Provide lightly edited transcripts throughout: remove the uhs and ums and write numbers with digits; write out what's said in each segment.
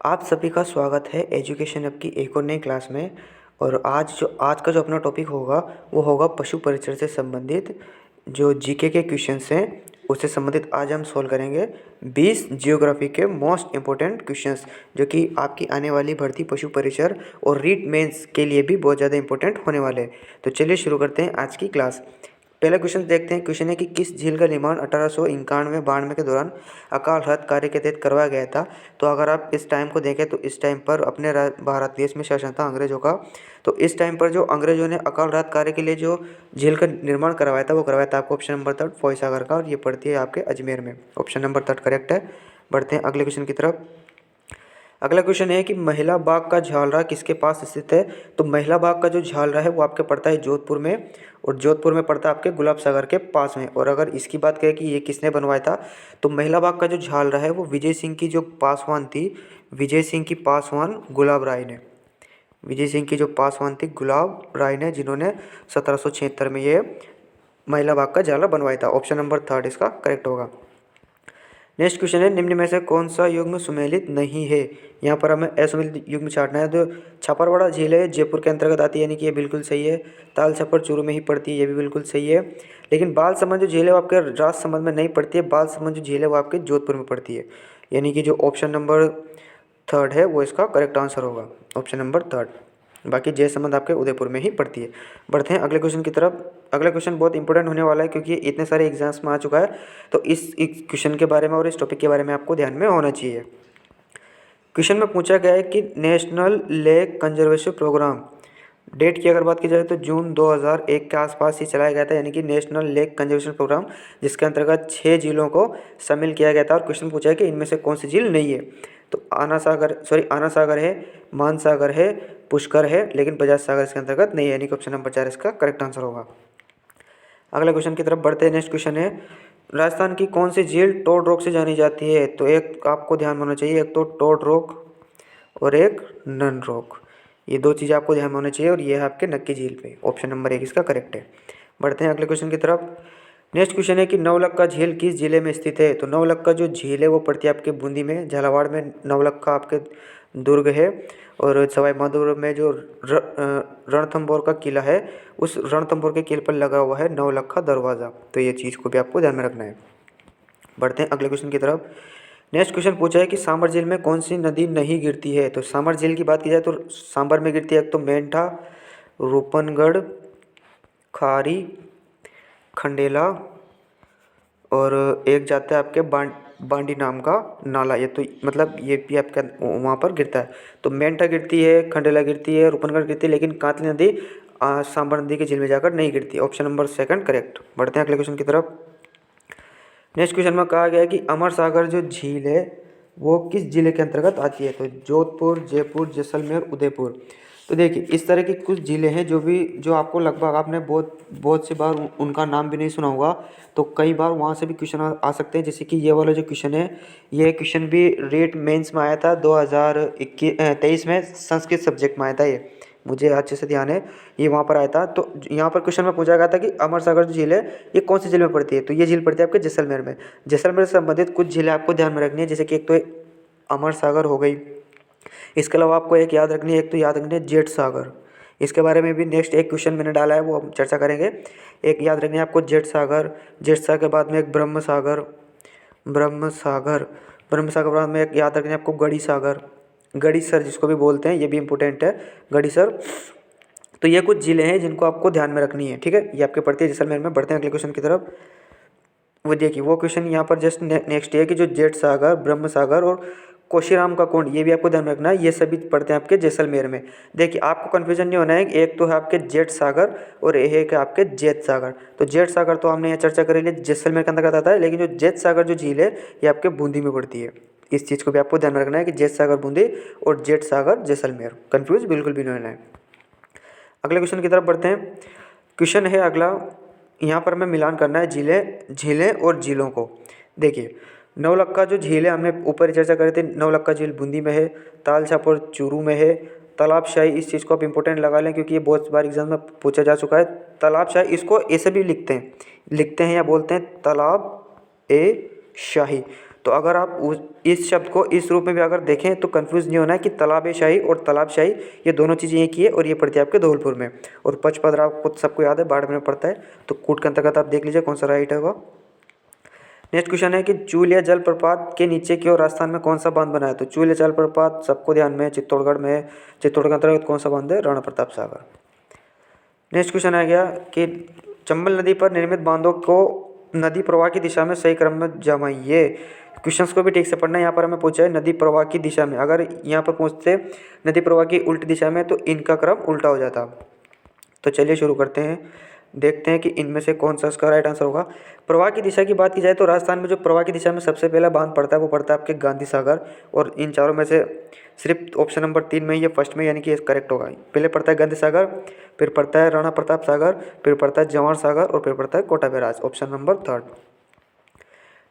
आप सभी का स्वागत है एजुकेशन हब की एक और नई क्लास में। और आज का जो अपना टॉपिक होगा वो होगा पशु परिचर से संबंधित जो जीके के क्वेश्चंस हैं उससे संबंधित आज हम सॉल्व करेंगे 20 जियोग्राफी के मोस्ट इम्पोर्टेंट क्वेश्चंस जो कि आपकी आने वाली भर्ती पशु परिचर और रीट मेंस के लिए भी बहुत ज़्यादा इंपॉर्टेंट होने वाले हैं। तो चलिए शुरू करते हैं आज की क्लास। पहला क्वेश्चन देखते हैं। क्वेश्चन है कि किस झील का निर्माण 1891-92 के दौरान अकाल हृदय कार्य के तहत करवाया गया था। तो अगर आप इस टाइम को देखें तो इस टाइम पर अपने भारत देश में शासन था अंग्रेजों का। तो इस टाइम पर जो अंग्रेजों ने अकाल हृदय कार्य के लिए जो झील का निर्माण करवाया था वो करवाया था आपको ऑप्शन नंबर 3 फॉयसागर का, और ये पड़ती है आपके अजमेर में। ऑप्शन नंबर 3 करेक्ट है। बढ़ते हैं अगले क्वेश्चन की तरफ। अगला क्वेश्चन है कि महिला बाग का झालरा किसके पास स्थित है। तो महिला बाग का जो झालरा है वो आपके पड़ता है जोधपुर में, और जोधपुर में पड़ता है आपके गुलाब सागर के पास में। और अगर इसकी बात करें कि ये किसने बनवाया था, तो महिला बाग का जो झालरा है वो विजय सिंह की जो पासवान थी, विजय सिंह की पासवान गुलाब राय ने, विजय सिंह की जो पासवान थी गुलाब राय ने, जिन्होंने 1776 में ये महिला बाग का झालरा बनवाया था। ऑप्शन नंबर 3 इसका करेक्ट होगा। नेक्स्ट क्वेश्चन है निम्न में से कौन सा युग्म सुमेलित नहीं है। यहाँ पर हमें असुमेलित युग्म छाटना है। तो छापरवाड़ा झील है जयपुर के अंतर्गत आती है, यानी कि ये बिल्कुल सही है। ताल छपर चूरू में ही पड़ती है, ये भी बिल्कुल सही है। लेकिन बाल समंद जो झील है वो आपके राजसमंद में नहीं पड़ती है, बाल समंद जो झील है वो आपके जोधपुर में पड़ती है, यानी कि जो ऑप्शन नंबर 3 है वो इसका करेक्ट आंसर होगा, ऑप्शन नंबर 3। बाकी जयसमंद आपके उदयपुर में ही पड़ती है। बढ़ते हैं अगले क्वेश्चन की तरफ। अगला क्वेश्चन बहुत इंपॉर्टेंट होने वाला है क्योंकि ये इतने सारे एग्जाम्स में आ चुका है। तो इस क्वेश्चन के बारे में और इस टॉपिक के बारे में आपको ध्यान में होना चाहिए। क्वेश्चन में पूछा गया है कि national lake conservation programme date की अगर बात की जाए तो जून 2001 के आसपास ही चलाया गया था, यानी कि नेशनल लेक कंजर्वेशन प्रोग्राम, जिसके अंतर्गत 6 झीलों को शामिल किया गया था। और क्वेश्चन पूछा है कि इनमें से कौन सी झील नहीं है। तो आना सागर है, मान सागर है, पुष्कर है, लेकिन बजाज सागर इसके अंतर्गत नहीं है, यानी कि ऑप्शन नंबर 4 इसका करेक्ट आंसर होगा। अगले क्वेश्चन की तरफ बढ़ते हैं। नेक्स्ट क्वेश्चन है राजस्थान की कौन सी झील टोड रॉक से जानी जाती है। तो एक आपको ध्यान में होना चाहिए, एक तो टोड रॉक और एक नन रॉक, ये दो चीज़ें आपको ध्यान में होना चाहिए, और ये है आपके नक्की झील पे। ऑप्शन नंबर 1 इसका करेक्ट है। बढ़ते हैं अगले क्वेश्चन की तरफ। नेक्स्ट क्वेश्चन है कि नवलखा झील किस जिले में स्थित है। तो नवलखा जो झील है वो पड़ती है आपके बूंदी में, झालावाड़ में नवलखा आपके दुर्ग है, और सवाई माधोपुर में जो रणथंभौर का किला है उस रणथंभौर के किले पर लगा हुआ है नवलखा दरवाज़ा। तो ये चीज़ को भी आपको ध्यान में रखना है। बढ़ते हैं अगले क्वेश्चन की तरफ। नेक्स्ट क्वेश्चन पूछा है कि सांबर झील में कौन सी नदी नहीं गिरती है। तो सांबर झील की बात की जाए तो सांबर में गिरती है एक तो मेंढा, रूपनगढ़, खारी, खंडेला, और एक जाता है आपके बांडी नाम का नाला। ये तो मतलब ये भी आपका वहाँ पर गिरता है। तो मेंढा गिरती है, खंडेला गिरती है, रूपनगढ़ गिरती है, लेकिन कातली नदी सांबर नदी की झील में जाकर नहीं गिरती। Option number 2 correct. बढ़ते हैं अगले क्वेश्चन की तरफ। नेक्स्ट क्वेश्चन में कहा गया है कि अमर सागर जो झील है वो किस जिले के अंतर्गत आती है। तो जोधपुर, जयपुर, जैसलमेर, उदयपुर। तो देखिए इस तरह की कुछ ज़िले हैं जो आपको लगभग आपने बहुत सी बार उनका नाम भी नहीं सुना होगा। तो कई बार वहाँ से भी क्वेश्चन आ सकते हैं, जैसे कि ये वाला जो क्वेश्चन है, ये क्वेश्चन भी रेट मेंस में आया था 2023 में, संस्कृत सब्जेक्ट में आया था। ये मुझे अच्छे से ध्यान है, ये वहाँ पर आया था। तो यहाँ पर क्वेश्चन में पूछा गया था कि अमर सागर जो झील है ये कौन सी झील में पड़ती है। तो ये झील पड़ती है आपके जैसलमेर में। जैसलमेर से संबंधित कुछ झीलें आपको ध्यान में रखनी है, जैसे कि एक तो अमर सागर हो गई, इसके अलावा आपको एक याद रखनी है, एक तो याद रखनी है जेठ सागर। इसके बारे में भी नेक्स्ट एक क्वेश्चन मैंने डाला है, वो हम चर्चा करेंगे। एक याद रखनी है आपको जेठ सागर, जेठ सागर के बाद में एक ब्रह्म सागर, ब्रह्म सागर, ब्रह्म सागर के बाद में एक याद रखनी है आपको गड़ी सागर, गड़ीसर जिसको भी बोलते हैं, ये भी इंपॉर्टेंट है गड़ीसर। तो ये कुछ जिले हैं जिनको आपको ध्यान में रखनी है, ठीक है, ये आपके पड़ती है जैसलमेर में। बढ़ते हैं अगले क्वेश्चन की तरफ। वो देखिए वो क्वेश्चन यहाँ पर जस्ट नेक्स्ट है कि जो जेठ सागर, ब्रह्म सागर और कोशीराम का कुंड, ये भी आपको ध्यान में रखना है, ये सभी पड़ते हैं आपके जैसलमेर में। देखिए आपको कन्फ्यूजन नहीं होना है, एक तो है आपके जेठ सागर और एक है आपके जेठ सागर। तो जेठ सागर तो हमने यहाँ चर्चा करी ली, जैसलमेर के अंतर्गत आता है, लेकिन जो जेठ सागर जो झील है ये आपके बूंदी में पड़ती है। इस चीज़ को भी आपको ध्यान में रखना है कि जेठ सागर बूंदी और जेठ सागर जैसलमेर, कन्फ्यूज बिल्कुल भी नहीं होना है। अगले क्वेश्चन की तरफ बढ़ते हैं। क्वेश्चन है अगला, यहाँ पर हमें मिलान करना है झीलें और झीलों को। देखिए नवलखा जो झील है, हमने ऊपर ही चर्चा करी थी, नवलखा झील बूंदी में है, ताल छापर चूरू में है, तालाबशाही, इस चीज़ को आप इंपॉर्टेंट लगा लें क्योंकि ये बहुत बार एग्जाम में पूछा जा चुका है। तालाबशाही इसको ऐसे भी लिखते हैं या बोलते हैं तालाब ए शाही। तो अगर आप इस शब्द को इस रूप में भी अगर देखें तो कंफ्यूज नहीं होना है कि तालाब शाही और तालाब शाही ये दोनों चीज़ें एक ही है और ये पड़ती है आपके धौलपुर में। और पचपदरा आपको सबको याद है बाड़मेर में पड़ता है, तो कूट के अंतर्गत आप देख लीजिए कौन सा राइट होगा। नेक्स्ट क्वेश्चन है कि चूलिया जलप्रपात के नीचे की ओर राजस्थान में कौन सा बांध बना है? तो चूलिया जलप्रपात सबको ध्यान में है, चित्तौड़गढ़ में है। चित्तौड़गढ़ के अंतर्गत कौन सा बांध है? राणा प्रताप सागर। नेक्स्ट क्वेश्चन आ गया कि चंबल नदी पर निर्मित बांधों को नदी प्रवाह की दिशा में सही क्रम में जमाइए। क्वेश्चंस को भी ठीक से पढ़ना है। यहाँ पर हमें पूछा है नदी प्रवाह की दिशा में, अगर यहाँ पर पूछते नदी प्रवाह की उल्टी दिशा में तो इनका क्रम उल्टा हो जाता। तो चलिए शुरू करते हैं, देखते हैं कि इनमें से कौन सा इसका राइट आंसर होगा। प्रवाह की दिशा की बात की जाए तो राजस्थान में जो प्रवाह की दिशा में सबसे पहला बांध पड़ता है वो पड़ता है आपके गांधी सागर, और इन चारों में से सिर्फ ऑप्शन नंबर 3 में ये फर्स्ट में, यानी कि ये करेक्ट होगा। पहले पड़ता है गांधी सागर, फिर पड़ता है राणा प्रताप सागर, फिर पड़ता है जवाहर सागर और फिर पड़ता है Kota barrage, option number 3।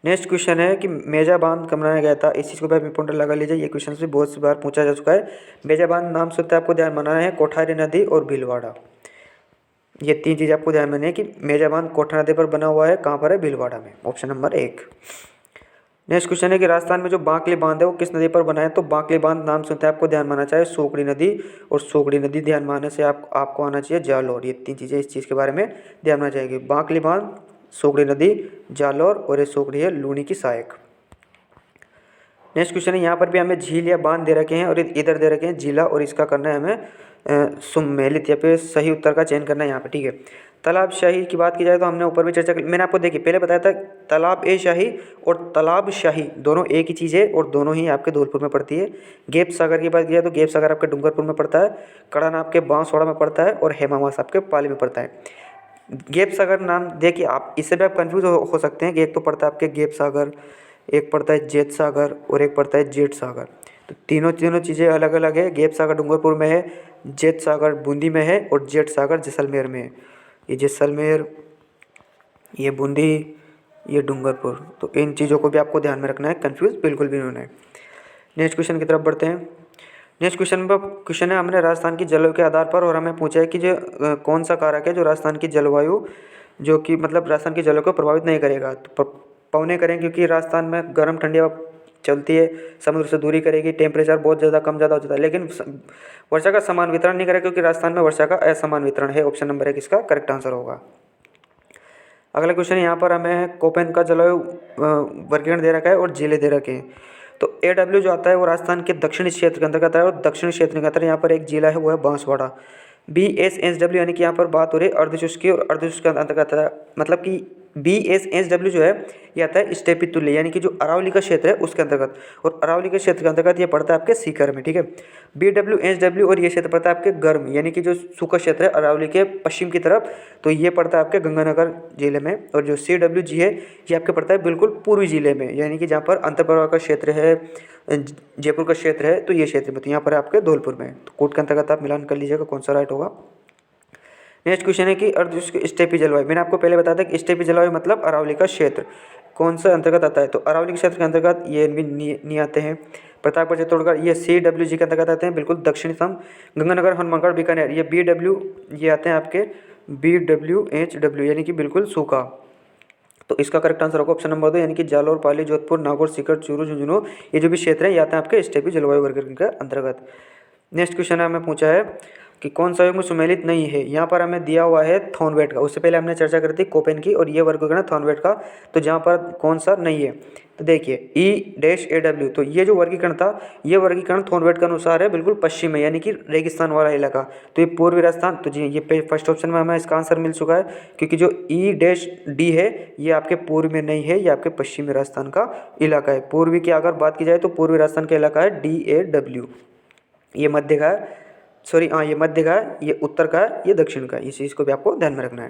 Next question है कि मेजा बांध कब बनाया गया था? इस चीज़ को भी आप इंपॉर्टेंट लगा लीजिए, ये क्वेश्चन भी बहुत सी बार पूछा जा चुका है। मेजा बांध नाम सुनते आपको ध्यान बनाना है, कोठारी नदी और भीलवाड़ा, ये 3 चीज़ आपको ध्यान में है कि मेजा बांध कोठा नदी पर बना हुआ है, कहाँ पर है? भीलवाड़ा में, ऑप्शन नंबर 1। नेक्स्ट क्वेश्चन है कि राजस्थान में जो बांकली बांध है वो किस नदी पर बना है? तो बांकली बांध नाम सुनते हैं आपको ध्यान मानना चाहिए सोकड़ी नदी, और सोकड़ी नदी ध्यान मानने से आपको आना चाहिए जालोर। ये 3 चीज़ें इस चीज़ के बारे में ध्यान रखना चाहिए, बांकली बांध, सोकड़ी नदी, जालोर, और ये सोकड़ी है लूनी की सहायक। नेक्स्ट क्वेश्चन है, यहाँ पर भी हमें झील या बांध दे रखे हैं और इधर दे रखे हैं जिला, और इसका करना है हमें सम्मिलित या फिर सही उत्तर का चयन करना है यहाँ पे, ठीक है। तालाब शाही की बात की जाए तो हमने ऊपर भी चर्चा की, मैंने आपको देखिए पहले बताया था तालाब ए शाही और तालाब शाही दोनों एक ही चीज़ है और दोनों ही आपके धौलपुर में पड़ती है। गेप सागर की बात की जाए तो गेप सागर आपके डूंगरपुर में पड़ता है, कड़ान आपके बांसवाड़ा में पड़ता है और हेमावास आपके पाली में पड़ता है। गेप सागर नाम देखिए आप, इससे भी आप कन्फ्यूज हो सकते हैं कि एक तो पड़ता है आपके गेप सागर, एक पड़ता है जेठ सागर और एक पड़ता है जेठ सागर। तो तीनों चीज़ें अलग अलग है। गेप सागर डूंगरपुर में है, जेठ सागर बूंदी में है और जेठ सागर जैसलमेर में है। ये जैसलमेर, ये बूंदी, ये डूंगरपुर, तो इन चीज़ों को भी आपको ध्यान में रखना है, कंफ्यूज बिल्कुल भी नहीं होना है। नेक्स्ट क्वेश्चन की तरफ बढ़ते हैं। नेक्स्ट क्वेश्चन है हमने राजस्थान की जलवायु के आधार पर, और हमें पूछा है कि जो कौन सा कारक है जो राजस्थान की जलवायु, जो कि मतलब राजस्थान की जलवायु को प्रभावित नहीं करेगा? तो पवने करें, क्योंकि राजस्थान में गर्म ठंडी हवा चलती है, समुद्र से दूरी करेगी, टेम्परेचर बहुत ज़्यादा कम ज़्यादा हो जाता है, लेकिन वर्षा का समान वितरण नहीं करेगा, क्योंकि राजस्थान में वर्षा का असमान वितरण है। ऑप्शन नंबर 1 इसका करेक्ट आंसर होगा। अगला क्वेश्चन यहाँ पर हमें कोपेन का जलवायु वर्गीकरण दे रखा है और जिले दे रखे हैं। तो AW जो आता है वो राजस्थान के दक्षिणी क्षेत्र के अंतर्गत है, और दक्षिणी क्षेत्र के अंतर्गत यहाँ पर एक जिला है वो है बांसवाड़ा। BSHW यानी कि यहाँ पर बात हो रही है अर्धशुष्क की, और अर्धशुष्क के अंतर्गत है, मतलब कि BSHW जो है ये आता है स्टेपी तुल्य, यानी कि जो अरावली का क्षेत्र है उसके अंतर्गत, और अरावली के क्षेत्र के अंतर्गत ये पड़ता है आपके सीकर में, ठीक है। BWHW और ये क्षेत्र पड़ता है आपके गर्म, यानी कि जो सूखा क्षेत्र है अरावली के पश्चिम की तरफ, तो ये पड़ता है आपके गंगानगर जिले में। और जो CWG है ये आपके पड़ता है बिल्कुल पूर्वी जिले में, यानी कि जहाँ पर अंतर्प्रवाह का क्षेत्र है, जयपुर का क्षेत्र है, तो ये क्षेत्र में, तो यहाँ पर आपके धौलपुर में। तो कोट के अंतर्गत आप मिलान कर लीजिएगा कौन सा राइट होगा। नेक्स्ट क्वेश्चन है कि अर्धशुष्क स्टेपी जलवायु, मैंने आपको पहले बताया था कि स्टेपी जलवायु मतलब अरावली का क्षेत्र कौन सा अंतर्गत आता है? तो अरावली के क्षेत्र के अंतर्गत ये भी नहीं आते हैं। प्रतापगढ़, चित्तौड़गढ़ ये CWG के अंतर्गत आते हैं, बिल्कुल दक्षिणतम। गंगानगर, हनुमानगढ़, बीकानेर ये BW ये आते हैं आपके BWHW, यानी कि बिल्कुल सूखा। तो इसका करेक्ट आंसर होगा ऑप्शन नंबर 2, यानी कि जालौर, पाली, जोधपुर, नागौर, सीकर, चूरू, झुंझुनू, ये जो भी क्षेत्र है ये आते हैं आपके स्टेपी जलवायु वर्गीकरण के अंतर्गत। नेक्स्ट क्वेश्चन हमें पूछा है कि कौन सा युग्म सुमेलित नहीं है? यहाँ पर हमें दिया हुआ है थॉर्नवेट का, उससे पहले हमने चर्चा करी थी कोपेन की, और ये वर्गीकरण थॉर्नवेट का, तो जहाँ पर कौन सा नहीं है? तो देखिए E-AW, तो ये जो वर्गीकरण था ये वर्गीकरण थॉर्नवेट के अनुसार है बिल्कुल पश्चिम में, यानी कि रेगिस्तान वाला इलाका, तो ये पूर्वी राजस्थान। तो जी ये फर्स्ट ऑप्शन में हमें इसका आंसर मिल चुका है, क्योंकि जो E-D है ये आपके पूर्व में नहीं है, ये आपके पश्चिमी राजस्थान का इलाका है। पूर्वी की अगर बात की जाए तो पूर्वी राजस्थान का इलाका है DAW, ये मध्य का है, सॉरी हाँ ये मध्य का है, ये उत्तर का है, ये दक्षिण का है। इस चीज़ को भी आपको ध्यान में रखना है।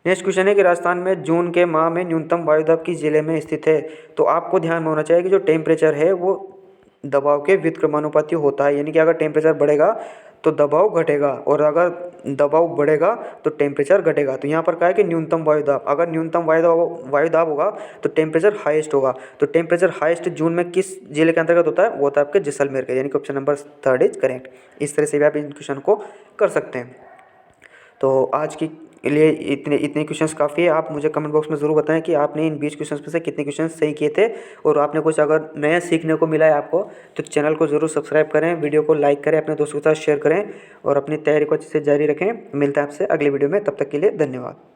नेक्स्ट क्वेश्चन है कि राजस्थान में जून के माह में न्यूनतम वायुदाब किस जिले में स्थित है? तो आपको ध्यान में होना चाहिए कि जो टेम्परेचर है वो दबाव के व्युत्क्रमानुपाती होता है, यानी कि अगर टेम्परेचर बढ़ेगा तो दबाव घटेगा, और अगर दबाव बढ़ेगा तो टेम्परेचर घटेगा। तो यहाँ पर क्या है कि न्यूनतम वायुदाब, अगर न्यूनतम वायुदाब होगा तो टेम्परेचर हाईएस्ट होगा। तो टेम्परेचर हाईएस्ट जून में किस जिले के अंतर्गत होता है? वो होता है आपके जैसलमेर के, यानी कि ऑप्शन नंबर 3 इज करेक्ट। इस तरह से भी आप इन क्वेश्चन को कर सकते हैं। तो आज की लिए इतने इतने क्वेश्चंस काफ़ी है। आप मुझे कमेंट बॉक्स में ज़रूर बताएं कि आपने इन 20 क्वेश्चंस में से कितने क्वेश्चन सही किए थे, और आपने कुछ अगर नया सीखने को मिला है आपको, तो चैनल को ज़रूर सब्सक्राइब करें, वीडियो को लाइक करें, अपने दोस्तों के साथ शेयर करें और अपनी तैयारी को अच्छे से जारी रखें। मिलता है आपसे अगले वीडियो में, तब तक के लिए धन्यवाद।